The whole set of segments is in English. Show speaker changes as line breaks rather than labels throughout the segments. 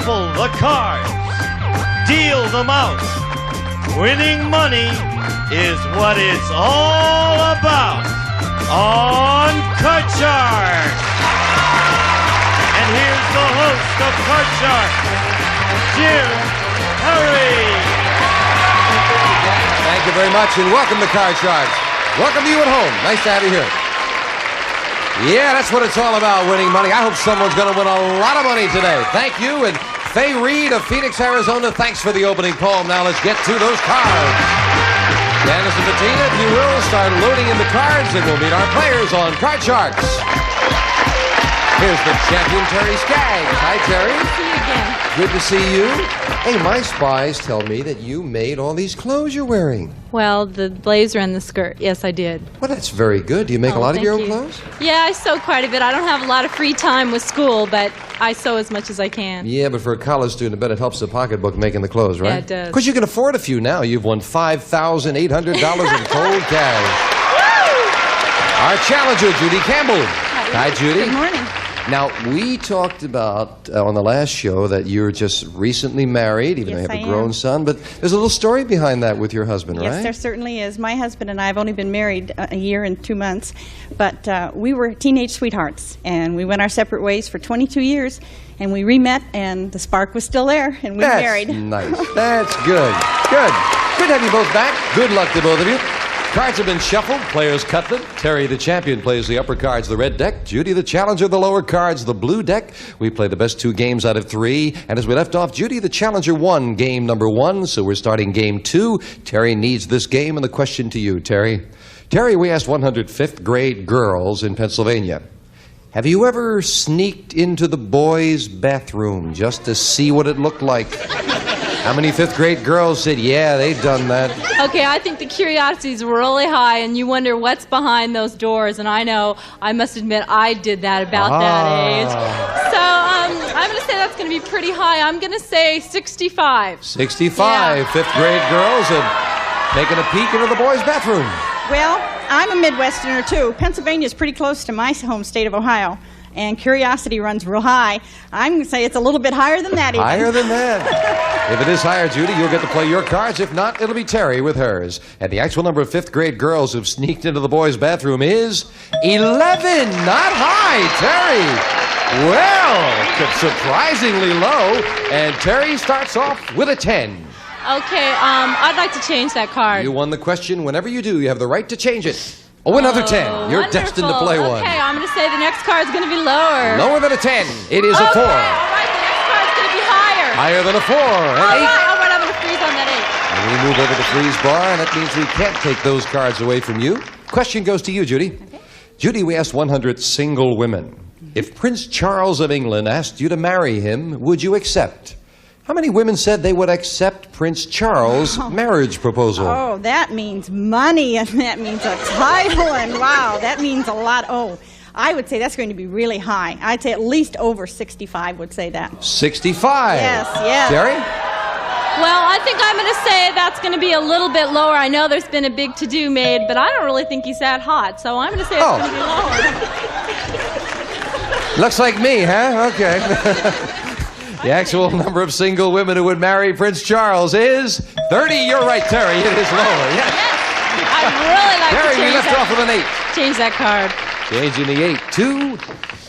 shuffle the cards, deal them out. Winning money is what it's all about on Card Shark. And here's the host of Card Shark, Jim Perry.
Thank you very much, and welcome to Card Sharks. Welcome to you at home. Nice to have you here. Yeah, that's what it's all about, winning money. I hope someone's going to win a lot of money today. Thank you, and Faye Reed of Phoenix, Arizona, thanks for the opening poem. Now let's get to those cards. Janice and Bettina, if you will, start loading in the cards, and we'll meet our players on Card Sharks. Here's the champion, Terry Skaggs. Hi, Terry.
Good to see you again.
Good to see you. Hey, my spies tell me that you made all these clothes you're wearing.
Well, the blazer and the skirt. Yes, I did.
Well, that's very good. Do you make a lot of your own clothes?
Yeah, I sew quite a bit. I don't have a lot of free time with school, but I sew as much as I can.
Yeah, but for a college student, I bet it helps the pocketbook making the clothes, right?
Yeah, it does.
Of course, you can afford a few now. You've won $5,800 in cold cash. Our challenger, Judy Campbell. Hi, Judy.
Good morning.
Now, we talked about on the last show that you're just recently married, even though you have a grown son, but there's a little story behind that with your husband, right?
Yes, there certainly is. My husband and I have only been married a year and 2 months, but we were teenage sweethearts, and we went our separate ways for 22 years, and we re-met, and the spark was still there, and we married.
That's nice. That's good. Good. Good to have you both back. Good luck to both of you. Cards have been shuffled. Players cut them. Terry, the champion, plays the upper cards, the red deck. Judy, the challenger, the lower cards, the blue deck. We play the best 2 games out of 3. And as we left off, Judy, the challenger, won game number 1. So we're starting game 2. Terry needs this game. And the question to you, Terry. Terry, we asked 100 fifth grade girls in Pennsylvania, have you ever sneaked into the boys' bathroom just to see what it looked like? How many 5th grade girls said, yeah, they've done that?
Okay, I think the curiosity is really high, and you wonder what's behind those doors. And I know, I must admit, I did that about that age. So I'm going to say that's going to be pretty high. I'm going to say 65.
65.
Yeah.
5th grade girls have taken a peek into the boys' bathroom.
Well, I'm a Midwesterner, too. Pennsylvania is pretty close to my home state of Ohio, and curiosity runs real high. I'm going to say it's a little bit higher than that, even.
Higher than that. If it is higher, Judy, you'll get to play your cards. If not, it'll be Terry with hers. And the actual number of 5th grade girls who've sneaked into the boys' bathroom is 11. Not high, Terry. Well, surprisingly low. And Terry starts off with a 10.
Okay, I'd like to change that card.
You won the question. Whenever you do, you have the right to change it. Oh, another 10. You're
wonderful.
destined to play one.
Okay, I'm going to say the next card's going to be lower.
Lower than a 10. It is a 4.
All right, the next card's going to be higher.
Higher than a 4. An 8.
All right, I'm going to freeze on that 8.
And we move over the freeze bar, and that means we can't take those cards away from you. Question goes to you, Judy.
Okay.
Judy, we asked 100 single women. If Prince Charles of England asked you to marry him, would you accept? How many women said they would accept Prince Charles' marriage proposal?
Oh, that means money, and that means a title, and wow, that means a lot. Oh, I would say that's going to be really high. I'd say at least over 65 would say that.
65.
Yes, yes.
Terry?
Well, I think I'm going to say that's going to be a little bit lower. I know there's been a big to-do made, but I don't really think he's that hot, so I'm going to say it's going to be lower.
Looks like me, huh? Okay. The actual number of single women who would marry Prince Charles is 30. You're right, Terry. It is lower. Yes.
I'd really like
Terry,
to change
we left
that.
off with an 8.
Change that card.
Changing the 8 to...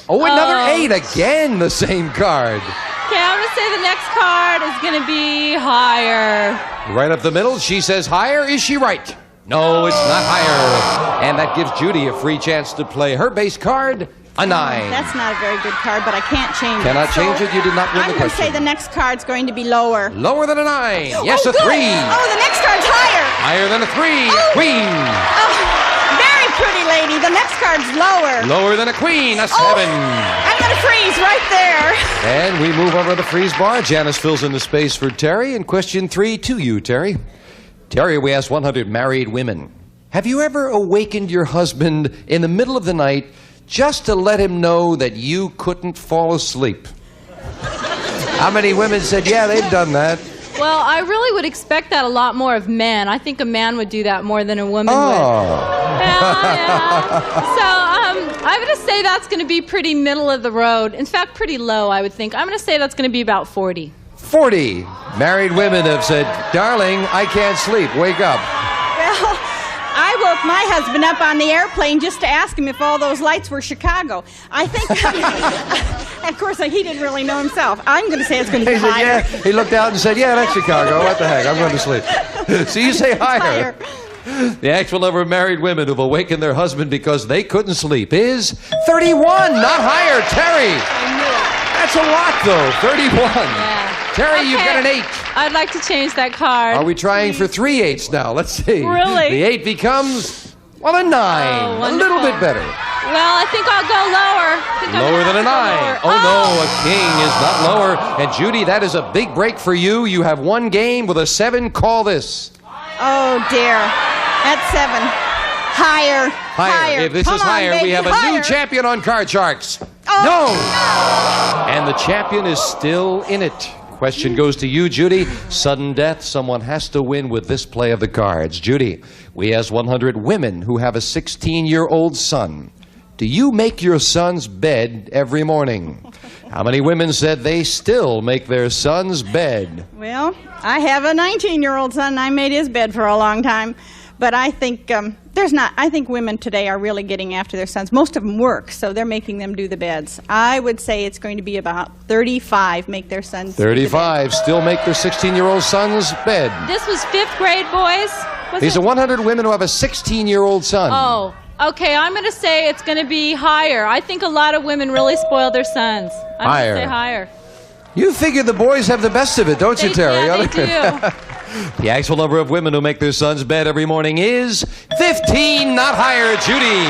Oh, another 8. Again, the same card.
Okay, I'm going to say the next card is going to be higher.
Right up the middle. She says higher. Is she right? No, it's not higher. And that gives Judy a free chance to play her base card, a 9.
That's not a very good card, but I can't change it.
Cannot change it? You did not win the
I'm going to
question.
say the next card's going to be lower.
Lower than a 9. Yes,
oh,
a 3.
Good. Oh, the next card's higher.
Higher than a 3.
Oh.
Queen.
Oh, very pretty lady. The next card's lower.
Lower than a queen. A 7.
I'm going to freeze right there.
And we move over to the freeze bar. Janice fills in the space for Terry. And question 3 to you, Terry. Terry, we asked 100 married women. Have you ever awakened your husband in the middle of the night just to let him know that you couldn't fall asleep? How many women said, yeah, they've done that?
Well, I really would expect that a lot more of men. I think a man would do that more than a woman would.
Oh.
Yeah. So, I'm going to say that's going to be pretty middle of the road. In fact, pretty low, I would think. I'm going to say that's going to be about 40.
40 married women have said, darling, I can't sleep. Wake up.
Well, I woke my husband up on the airplane just to ask him if all those lights were Chicago. I think, of course, he didn't really know himself. I'm going to say it's going to be
He said,
higher.
yeah. He looked out and said, yeah, that's Chicago. What the heck? I'm going to sleep. So you say higher. The actual number of married women who've awakened their husband because they couldn't sleep is 31, not higher. Terry. That's a lot, though. 31.
Yeah.
Terry,
Okay.
you've got an 8.
I'd like to change that card.
Are we trying for 3 8s now? Let's see.
Really?
The 8 becomes, well, a 9.
Oh,
a
wonderful.
little bit better.
Well, I think I'll go lower. I think I'm
Lower
gonna
than a
have to
9.
go lower.
Oh, no, a king is not lower. And Judy, that is a big break for you. You have one game with a 7. Call this.
Oh, dear. That's 7. Higher.
Higher. If this
Come
is
on,
higher, we
baby,
have a
higher.
new champion on Card Sharks.
Oh,
No! And the champion is still in it. Question goes to you, Judy. Sudden death. Someone has to win with this play of the cards. Judy, we asked 100 women who have a 16-year-old son. Do you make your son's bed every morning? How many women said they still make their son's bed?
Well, I have a 19-year-old son, and I made his bed for a long time. But I think I think women today are really getting after their sons. Most of them work, so they're making them do the beds. I would say it's going to be about 35 make their sons do the bed.
35 still make their 16-year-old son's bed.
This was 5th grade, boys? Was
These
it?
are 100 women who have a 16-year-old son.
Oh, okay. I'm going to say it's going to be higher. I think a lot of women really spoil their sons. I'm
Higher.
going to say higher.
You figure the boys have the best of it, don't you, Terry?
Yeah, they do.
The actual number of women who make their son's bed every morning is 15, not higher, Judy.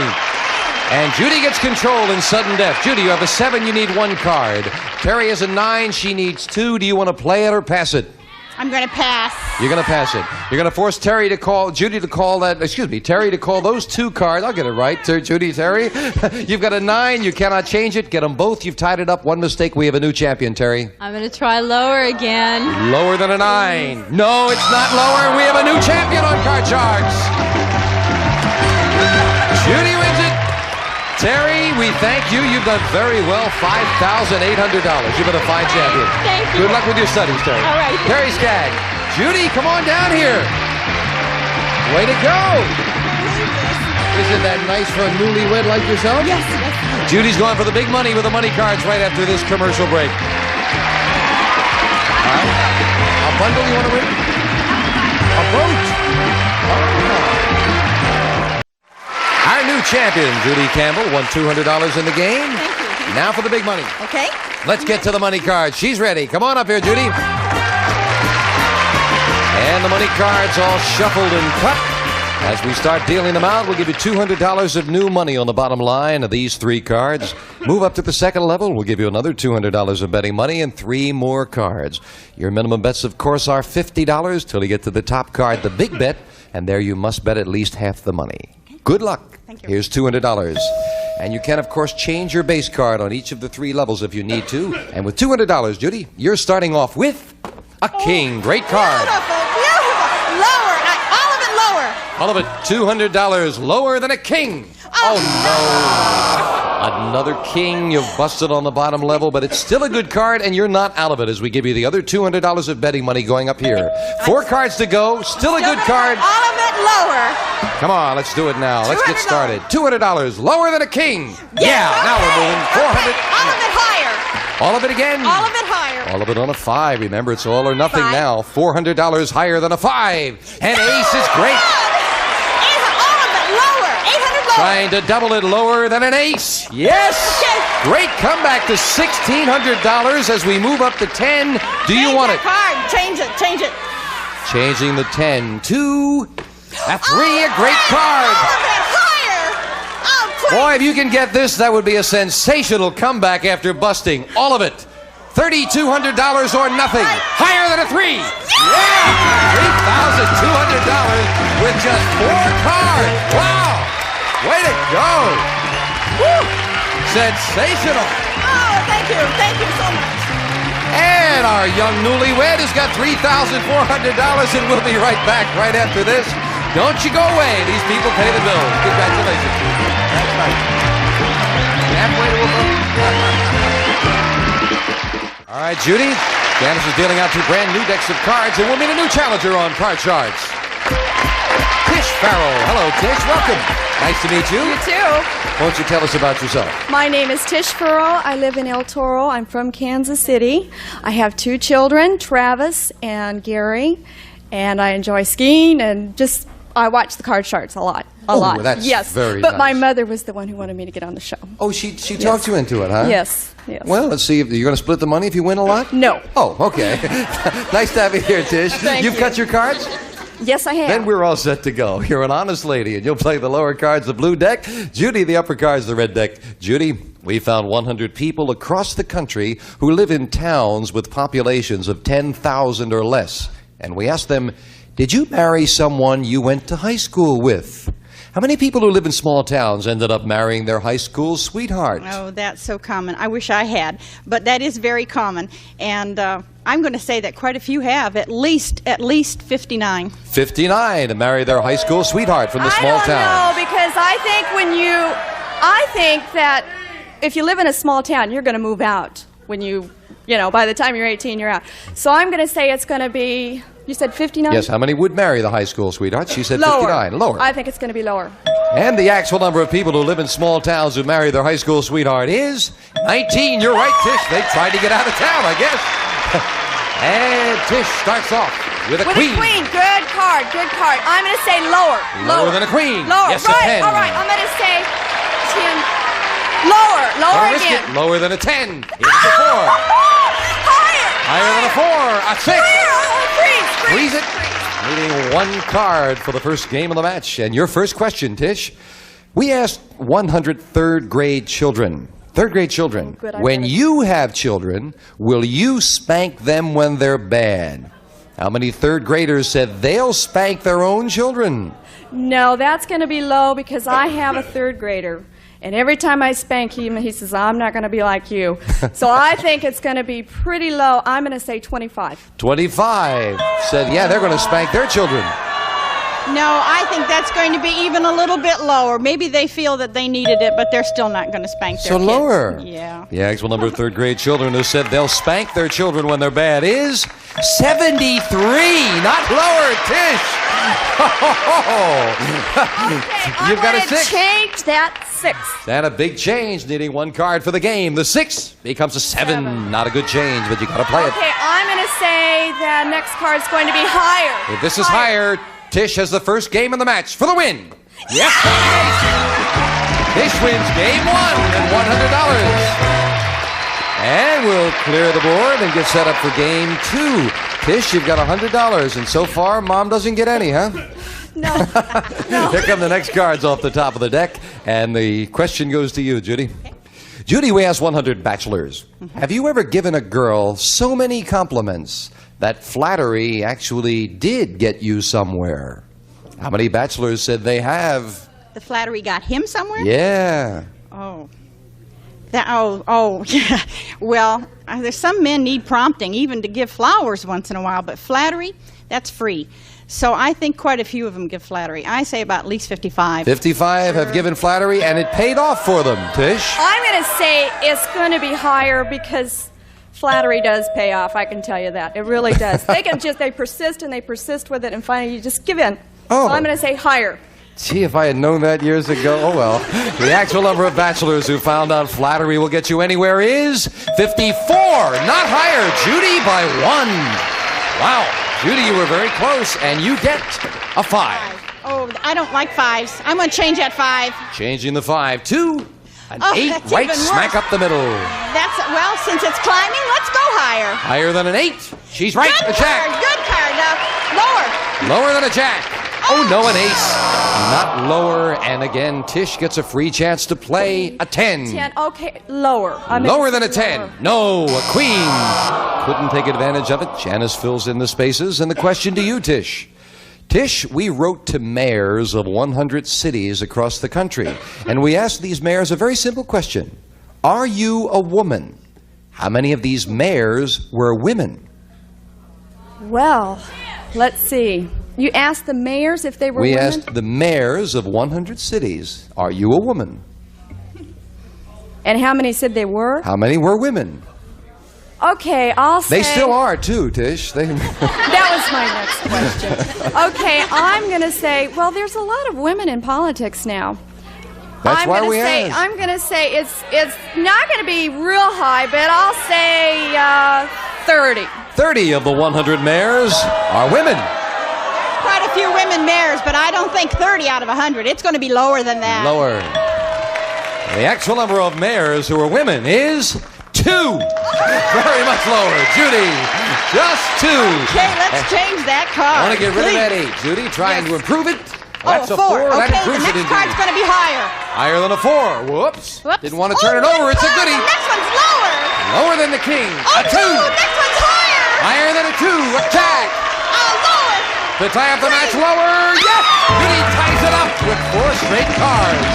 And Judy gets control in sudden death. Judy, you have a 7, you need 1 card. Terry has a 9, she needs 2. Do you want to play it or pass it?
I'm going to pass.
You're going to pass it. You're going to force Terry to call those 2 cards. I'll get it right, Judy, Terry. You've got a 9. You cannot change it. Get them both. You've tied it up. 1 mistake. We have a new champion, Terry.
I'm going to try lower again.
Lower than a 9. No, it's not lower. We have a new champion on Card Sharks. Judy wins it. Terry, we thank you. You've done very well. $5,800. You've been a fine champion.
Thank you.
Good luck with your studies, Terry.
All right.
Terry Skaggs. Judy, come on down here. Way to go. Isn't that nice for a newlywed like yourself?
Yes, yes.
Judy's going for the big money with the money cards right after this commercial break. All right. A bundle you want to win? A boat. Our new champion, Judy Campbell, won $200 in the game.
Thank you.
Now for the big money.
Okay.
Let's get to the money cards. She's ready. Come on up here, Judy. And the money cards all shuffled and cut. As we start dealing them out, we'll give you $200 of new money on the bottom line of these 3 cards. Move up to the second level, we'll give you another $200 of betting money and 3 more cards. Your minimum bets, of course, are $50 till you get to the top card, the big bet, and there you must bet at least half the money. Good luck.
Thank you.
Here's $200. And you can, of course, change your base card on each of the 3 levels if you need to. And with $200, Judy, you're starting off with a king. Great card.
Beautiful, beautiful. Lower. All of it lower.
All of it, $200 lower than a king. Oh, no. Another king. You've busted on the bottom level, but it's still a good card, and you're not out of it as we give you the other $200 of betting money going up here. 4 cards to go. Still a good card.
All of it lower.
Come on, let's do it now. Let's get started. $200 lower than a king. Yeah,
okay.
now we're moving. 400.
All of it higher.
All of it again.
All of it higher.
All of it on a 5. Remember, it's all or nothing
5.
now. $400 higher than a 5. And ace is great.
All of it lower. 800 lower.
Trying to double it lower than an ace. Yes.
Okay.
Great comeback to $1,600 as we move up to 10. Do you want it?
Card. Change it. Change it.
Changing the 10 to a 3. A great card.
All of it higher. Oh, please.
Boy, if you can get this, that would be a sensational comeback after busting. All of it. $3,200 or nothing. Higher than a 3. Yeah! $3,200 with just 4 cards. Wow! Way to go! Woo! Sensational!
Oh, thank you. Thank you so much.
And our young newlywed has got $3,400, and we'll be right back right after this. Don't you go away. These people pay the bills. Congratulations. That's right. right, Judy. Janice is dealing out 2 brand new decks of cards, and we'll meet a new challenger on Card Sharks. Tish Farrell. Hello, Tish. Welcome. Nice to meet you.
You too.
Won't you tell us about yourself?
My name is Tish Farrell. I live in El Toro. I'm from Kansas City. I have 2 children, Travis and Gary, and I enjoy skiing and just I watch the Card Sharks a lot. A lot.
That's
yes.
very
But my
nice.
mother was the one who wanted me to get on the show.
Oh, she talked you into it, huh?
Yes. Yes.
Well, let's see if you're going to split the money if you win a lot?
No.
Oh, okay. Nice to have you here, Tish.
Thank
You've
you.
cut your cards?
Yes, I have.
Then we're all set to go. You're an honest lady, and you'll play the lower cards, the blue deck. Judy, the upper cards, the red deck. Judy, we found 100 people across the country who live in towns with populations of 10,000 or less. And we asked them, did you marry someone you went to high school with? How many people who live in small towns ended up marrying their high school sweetheart?
Oh, that's so common. I wish I had, but that is very common. And I'm going to say that quite a few have, at least 59.
59 to marry their high school sweetheart from the small
I don't
town.
know, because I think that if you live in a small town, you're going to move out when by the time you're 18, you're out. So I'm going to say it's going to be, you said 59?
Yes, how many would marry the high school sweetheart? She said
Lower.
59. Lower.
I think it's going to be lower.
And the actual number of people who live in small towns who marry their high school sweetheart is 19. You're right, Tish. They tried to get out of town, I guess. And Tish starts off with a
With
queen.
a queen. Good card. Good card. I'm going to say lower.
Lower than a queen.
Lower.
Yes, a
right.
10.
All right. I'm going to say 10. Lower. Lower
Risk
again.
it. Lower than a 10. Here's the 4. Higher than a 4. A 6. Freeze it. Needing 1 card for the first game of the match. And your first question, Tish. We asked 100 third grade children. Third grade children.
Good, I
When
read it.
you have children, will you spank them when they're bad? How many third graders said they'll spank their own children?
No, that's going to be low because I have a 3rd grader. And every time I spank him, he says, I'm not going to be like you. So I think it's going to be pretty low. I'm going to say 25.
25 said, yeah, they're going to spank their children.
No, I think that's going to be even a little bit lower. Maybe they feel that they needed it, but they're still not going to spank their
So
kids.
lower.
Yeah.
The actual number of third grade children who said they'll spank their children when they're bad is 73. Not lower, Tish. You've got a 6.
Change that 6.
And a big change, needing 1 card for the game. The 6 becomes a 7. Not a good change, but you got to play it.
Okay, I'm going to say the next card's going to be higher.
If this is higher, Tish has the first game in the match for the win. Yes, Tish wins game 1 and $100. And we'll clear the board and get set up for game 2. Tish, you've got $100, and so far, Mom doesn't get any, huh?
No.
Here come the next cards off the top of the deck, and the question goes to you, Judy. Judy, we asked 100 bachelors. Have you ever given a girl so many compliments that flattery actually did get you somewhere? How many bachelors said they have?
The flattery got him somewhere?
Yeah.
Oh. Yeah. Well, there's some men need prompting, even to give flowers once in a while, but flattery, that's free. So I think quite a few of them give flattery. I say about at least 55.
55 have given flattery, and it paid off for them, Tish.
I'm going to say it's going to be higher because flattery does pay off. I can tell you that. It really does. They persist and they persist with it, and finally you just give in.
Oh.
So I'm going to say higher.
Gee, if I had known that years ago, oh well. The actual number of bachelors who found out flattery will get you anywhere is 54. Not higher. Judy by 1. Wow. Judy, you were very close, and you get a 5.
Oh, I don't like 5s. I'm going to change that 5.
Changing the 5 to an
Oh,
8,
that's
right
even
smack
worse.
up the middle.
Well, since it's climbing, let's go higher.
Higher than an 8. She's right,
Good
a jack.
card, good card. Lower.
Lower than a jack. Oh, no, an ace. Not lower, and again, Tish gets a free chance to play a 10.
10. Okay, lower.
Lower than a 10. No, a queen. Couldn't take advantage of it. Janice fills in the spaces. And the question to you, Tish. Tish, we wrote to mayors of 100 cities across the country. And we asked these mayors a very simple question. Are you a woman? How many of these mayors were women?
Well, let's see. You asked the mayors if they were
We
women?
asked the mayors of 100 cities, are you a woman?
And how many said they were?
How many were women?
Okay, I'll say...
They still are, too, Tish.
That was my next question. Okay, I'm going to say, well, there's a lot of women in politics now.
That's why we asked.
I'm going to say it's not going to be real high, but I'll say 30.
30 of the 100 mayors are women.
Quite a few women mayors, but I don't think 30 out of 100. It's going to be lower than that.
Lower. The actual number of mayors who are women is 2. Very much lower. Judy, just 2.
Okay, let's change that card.
I want to get rid of that
please.
8. Judy, trying to improve it.
Oh,
That's a
4.
4. That
Okay,
improves
the
it
next
indeed.
card's going to be higher.
Higher than a 4. Whoops.
Whoops.
Didn't want to turn it over. It's a
Oh,
goodie.
The next one's lower.
Lower than the king.
Oh,
A 2.
Next one's higher.
Higher than a 2. A jack.
Oh, lower.
To tie up the match lower. Yes! Judy ties it up with 4 straight cards.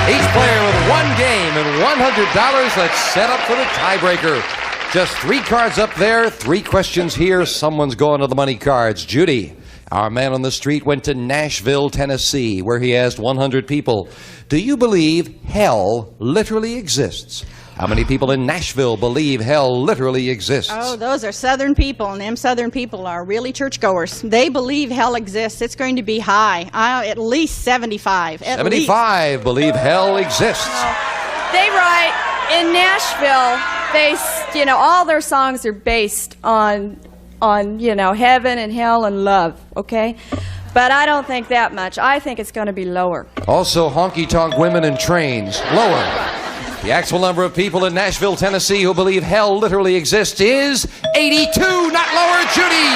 Each player with 1 game and $100. Let's set up for the tiebreaker. Just 3 cards up there, 3 questions here. Someone's going to the money cards. Judy, our man on the street, went to Nashville, Tennessee, where he asked 100 people, do you believe hell literally exists? How many people in Nashville believe hell literally exists?
Oh, those are Southern people, and them Southern people are really churchgoers. They believe hell exists. It's going to be high, at least 75.
75 believe hell exists.
They write in Nashville. All their songs are based on heaven and hell and love. Okay, but I don't think that much. I think it's going to be lower.
Also, honky-tonk women and trains, lower. The actual number of people in Nashville, Tennessee who believe hell literally exists is 82, not lower. Judy!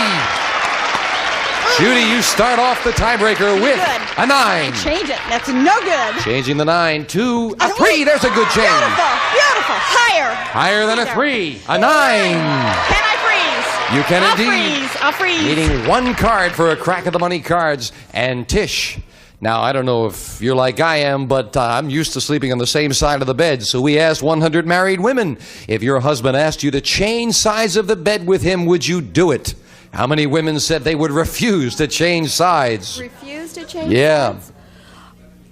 Judy, you start off the tiebreaker with a 9.
Change it. That's no good.
Changing the 9 to a 3. There's a good change.
Beautiful, beautiful. Higher.
Higher than a 3. A 9.
Can I freeze?
You can
I'll
indeed.
I'll freeze.
Needing 1 card for a crack of the money cards. And Tish. Now, I don't know if you're like I am, but I'm used to sleeping on the same side of the bed. So we asked 100 married women, if your husband asked you to change sides of the bed with him, would you do it? How many women said they would refuse to change sides?
Refuse to change
Yeah.
sides?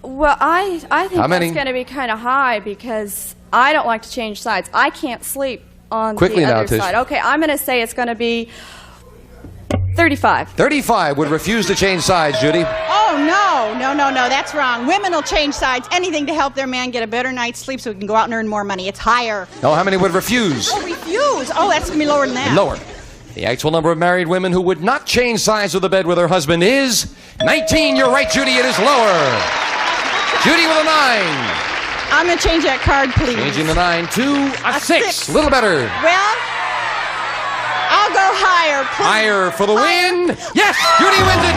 Well, I think
How many?
that's going to be kind of high because I don't like to change sides. I can't sleep on
Quickly
the
now,
other
Tish.
side. Okay, I'm going to say it's going to be 35.
35 would refuse to change sides, Judy.
Oh, no, that's wrong. Women will change sides, anything to help their man get a better night's sleep so he can go out and earn more money. It's higher.
No, how many would refuse?
Oh, refuse. Oh, that's going to be lower than that.
Lower. The actual number of married women who would not change sides of the bed with her husband is 19. You're right, Judy, it is lower. Judy with a 9.
I'm going to change that card, please.
Changing the 9 to a 6. A little better.
Well, I'll go higher, please.
Higher for the win. Yes, Judy wins it.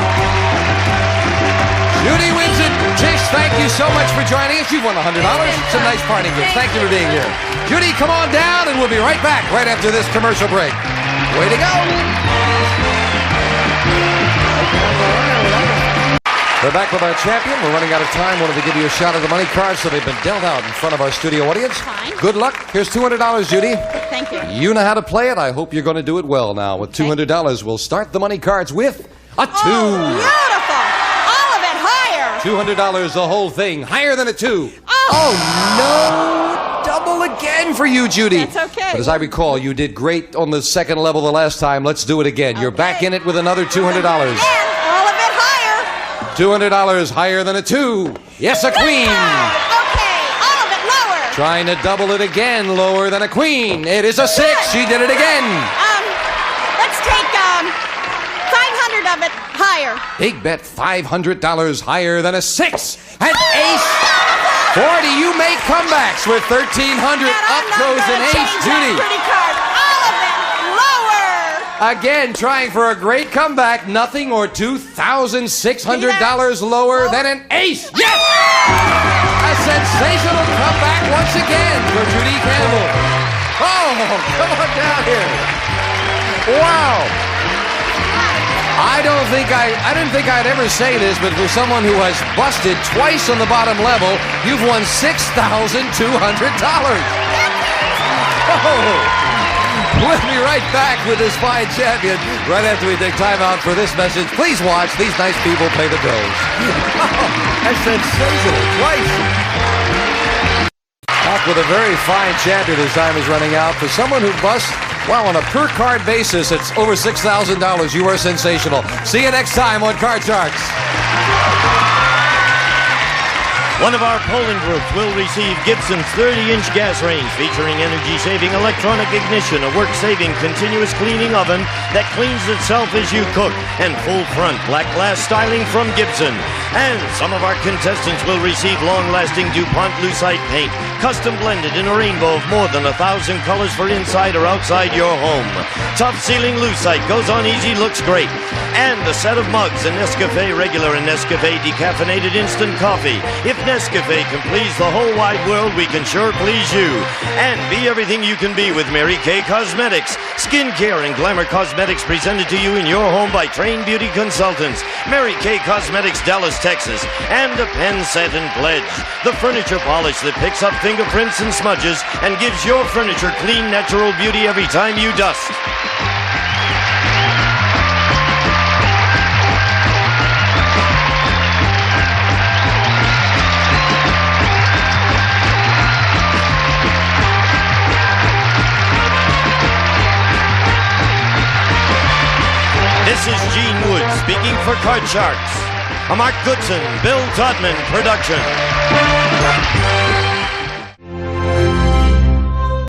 Judy wins it. Tish, thank you so much for joining us. You've won $100. It's a nice party gift. Thank you for being here. Judy, come on down, and we'll be right back right after this commercial break. Way to go. We're back with our champion. We're running out of time. Wanted to give you a shot at the money cards, so they've been dealt out in front of our studio audience.
Fine.
Good luck. Here's $200, Judy.
Thank you.
You know how to play it. I hope you're going to do it well now. With $200, we'll start the money cards with a 2.
Oh, beautiful. All of it higher.
$200, the whole thing. Higher than a 2.
Oh.
No. Double again for you, Judy.
That's okay.
But as I recall, you did great on the second level the last time. Let's do it again. You're back
Okay.
in it with another $200.
And all of it higher.
$200 higher than a 2. Yes, a queen.
Okay, all of it lower.
Trying to double it again, lower than a queen. It is a 6. She did it again.
Let's take 500 of it higher.
Big bet, $500 higher than a 6. An ace. 40, you make comebacks with $1,300.
And
Up
I'm not
goes an
gonna
ace,
change that
Judy.
pretty card. All of it lower.
Again, trying for a great comeback. Nothing or $2,600 lower than an ace. Yes! A sensational comeback once again for Judy Campbell. Oh, come on down here. Wow. I didn't think I'd ever say this, but for someone who has busted twice on the bottom level, you've won $6,200. Oh. We'll be right back with this fine champion right after we take time out for this message. Please watch these nice people pay the bills. That's sensational. Twice. Back with a very fine champion. His time is running out. For someone who busts, well, on a per-card basis, it's over $6,000. You are sensational. See you next time on Card Sharks.
One of our polling groups will receive Gibson's 30-inch gas range featuring energy-saving electronic ignition, a work-saving continuous cleaning oven that cleans itself as you cook, and full-front black glass styling from Gibson. And some of our contestants will receive long-lasting DuPont Lucite paint, custom blended in a rainbow of more than 1,000 colors for inside or outside your home. Tough sealing Lucite goes on easy, looks great. And a set of mugs, a Nescafe regular and Nescafe decaffeinated instant coffee. If Nescafe can please the whole wide world, we can sure please you. And be everything you can be with Mary Kay Cosmetics. Skincare and glamour cosmetics presented to you in your home by trained beauty consultants. Mary Kay Cosmetics, Dallas, Texas. And a pen set and pledge. The furniture polish that picks up fingerprints and smudges and gives your furniture clean, natural beauty every time you dust. This is Gene Wood speaking for Card Sharks, a Mark Goodson, Bill Todman production.